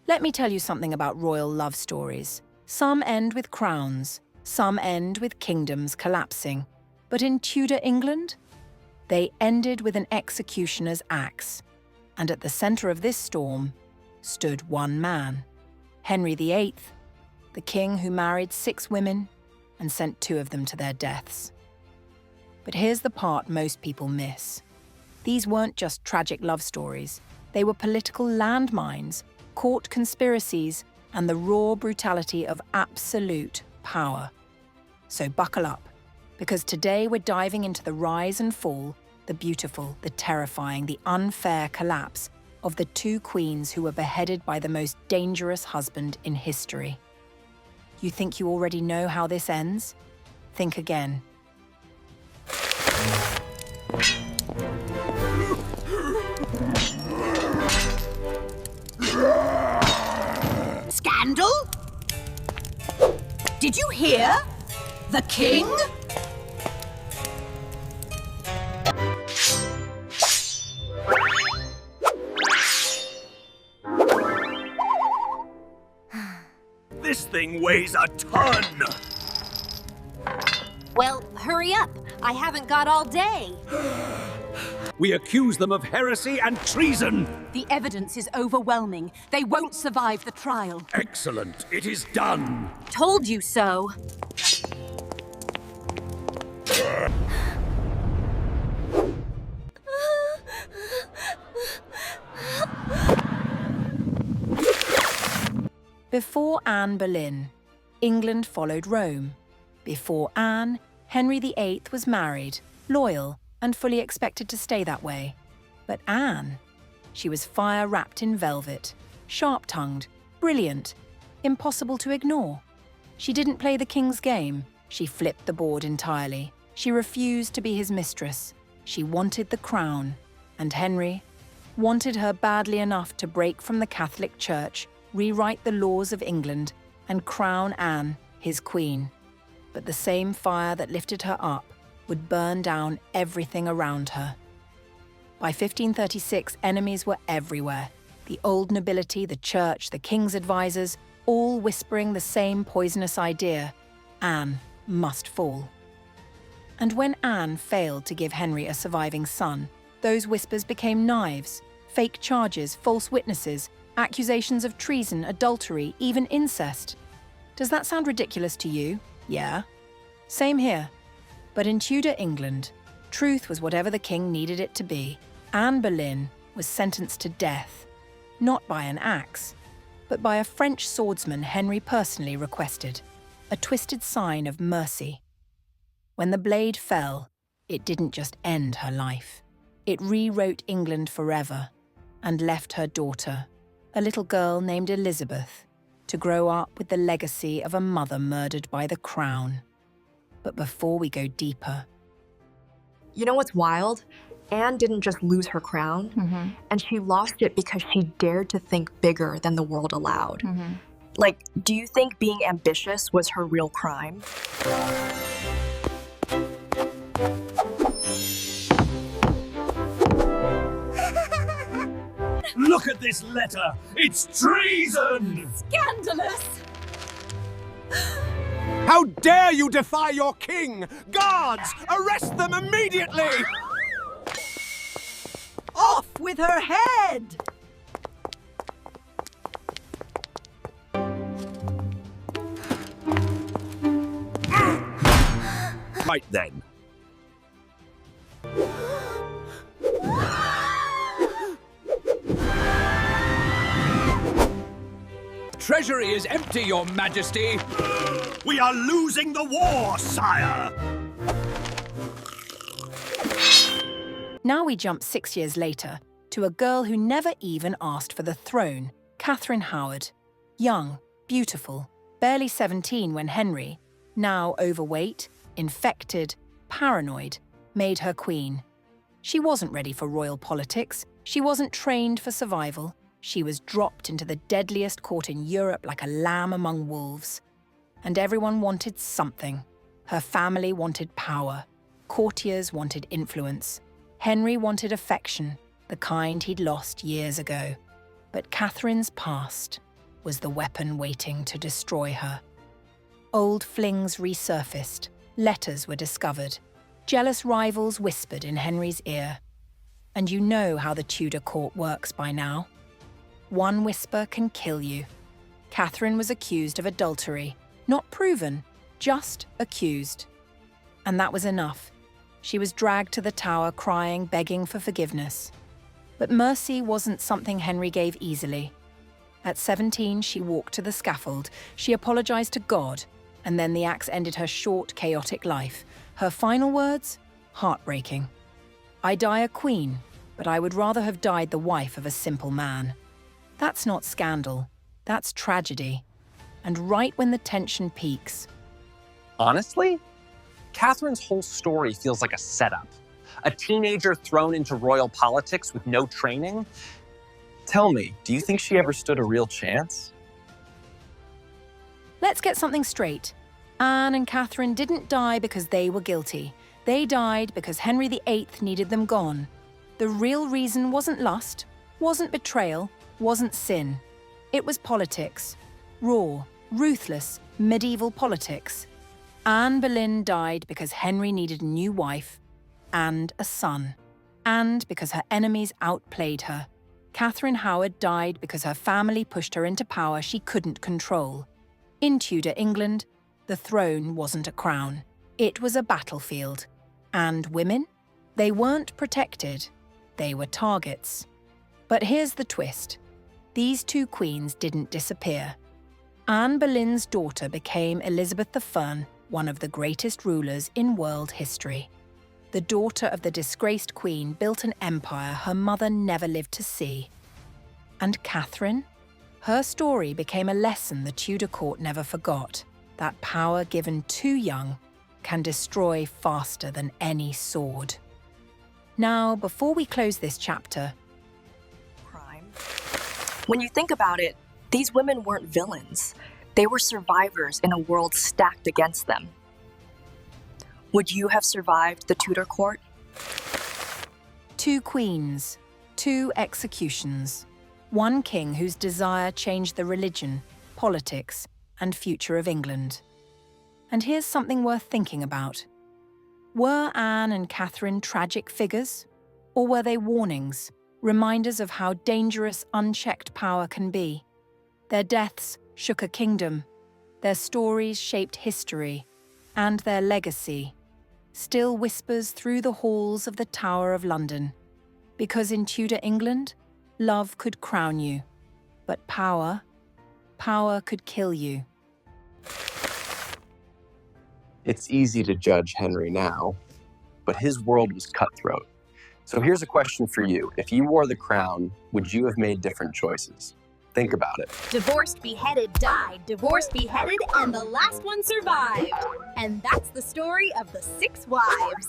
Let me tell you something about royal love stories. Some end with crowns, some end with kingdoms collapsing. But in Tudor England, they ended with an executioner's axe. And at the center of this storm stood one man, Henry VIII, the king who married 6 women and sent 2 of them to their deaths. But here's the part most people miss. These weren't just tragic love stories. They were political landmines, court conspiracies, and the raw brutality of absolute power. So buckle up, because today we're diving into the rise and fall, the beautiful, the terrifying, the unfair collapse of the 2 queens who were beheaded by the most dangerous husband in history. You think you already know how this ends? Think again. Scandal? Did you hear? The king? This thing weighs a ton! Well, hurry up. I haven't got all day. We accuse them of heresy and treason! The evidence is overwhelming. They won't survive the trial. Excellent. It is done. Told you so. Before Anne Boleyn, England followed Rome. Before Anne, Henry VIII was married, loyal, and fully expected to stay that way. But Anne, she was fire-wrapped in velvet, sharp-tongued, brilliant, impossible to ignore. She didn't play the king's game. She flipped the board entirely. She refused to be his mistress. She wanted the crown. And Henry wanted her badly enough to break from the Catholic Church, rewrite the laws of England, and crown Anne his queen. But the same fire that lifted her up would burn down everything around her. By 1536, enemies were everywhere. The old nobility, the church, the king's advisors, all whispering the same poisonous idea: Anne must fall. And when Anne failed to give Henry a surviving son, those whispers became knives, fake charges, false witnesses, accusations of treason, adultery, even incest. Does that sound ridiculous to you? Yeah. Same here. But in Tudor England, truth was whatever the king needed it to be. Anne Boleyn was sentenced to death, not by an axe, but by a French swordsman Henry personally requested, a twisted sign of mercy. When the blade fell, it didn't just end her life. It rewrote England forever and left her daughter, a little girl named Elizabeth, to grow up with the legacy of a mother murdered by the crown. But before we go deeper... You know what's wild? Anne didn't just lose her crown, and she lost it because she dared to think bigger than the world allowed. Like, do you think being ambitious was her real crime? Look at this letter! It's treason! Scandalous! How dare you defy your king! Guards, arrest them immediately! Off with her head! Right then. Treasury is empty, Your Majesty. We are losing the war, sire! Now we jump 6 years later to a girl who never even asked for the throne, Catherine Howard. Young, beautiful, barely 17 when Henry, now overweight, infected, paranoid, made her queen. She wasn't ready for royal politics. She wasn't trained for survival. She was dropped into the deadliest court in Europe like a lamb among wolves. And everyone wanted something. Her family wanted power. Courtiers wanted influence. Henry wanted affection, the kind he'd lost years ago. But Catherine's past was the weapon waiting to destroy her. Old flings resurfaced, letters were discovered, jealous rivals whispered in Henry's ear. And you know how the Tudor court works by now. One whisper can kill you. Catherine was accused of adultery, not proven, just accused. And that was enough. She was dragged to the Tower crying, begging for forgiveness. But mercy wasn't something Henry gave easily. At 17, she walked to the scaffold. She apologized to God, and then the axe ended her short, chaotic life. Her final words? Heartbreaking. "I die a queen, but I would rather have died the wife of a simple man." That's not scandal. That's tragedy. And right when the tension peaks. Honestly, Catherine's whole story feels like a setup. A teenager thrown into royal politics with no training? Tell me, do you think she ever stood a real chance? Let's get something straight. Anne and Catherine didn't die because they were guilty. They died because Henry VIII needed them gone. The real reason wasn't lust, wasn't betrayal, wasn't sin. It was politics. Raw, ruthless, medieval politics. Anne Boleyn died because Henry needed a new wife and a son, and because her enemies outplayed her. Catherine Howard died because her family pushed her into power she couldn't control. In Tudor England, the throne wasn't a crown. It was a battlefield. And women? They weren't protected. They were targets. But here's the twist. These two queens didn't disappear. Anne Boleyn's daughter became Elizabeth I, one of the greatest rulers in world history. The daughter of the disgraced queen built an empire her mother never lived to see. And Catherine? Her story became a lesson the Tudor court never forgot, that power given too young can destroy faster than any sword. Now, before we close this chapter, Crime. When you think about it, these women weren't villains. They were survivors in a world stacked against them. Would you have survived the Tudor court? 2 queens, 2 executions, 1 king whose desire changed the religion, politics, and future of England. And here's something worth thinking about. Were Anne and Catherine tragic figures? Or were they warnings, reminders of how dangerous unchecked power can be? Their deaths shook a kingdom. Their stories shaped history, and their legacy still whispers through the halls of the Tower of London. Because in Tudor England, love could crown you, but power could kill you. It's easy to judge Henry now, but his world was cutthroat. So here's a question for you. If you wore the crown, would you have made different choices? Think about it. Divorced, beheaded, died. Divorced, beheaded, and the last one survived. And that's the story of the 6 wives.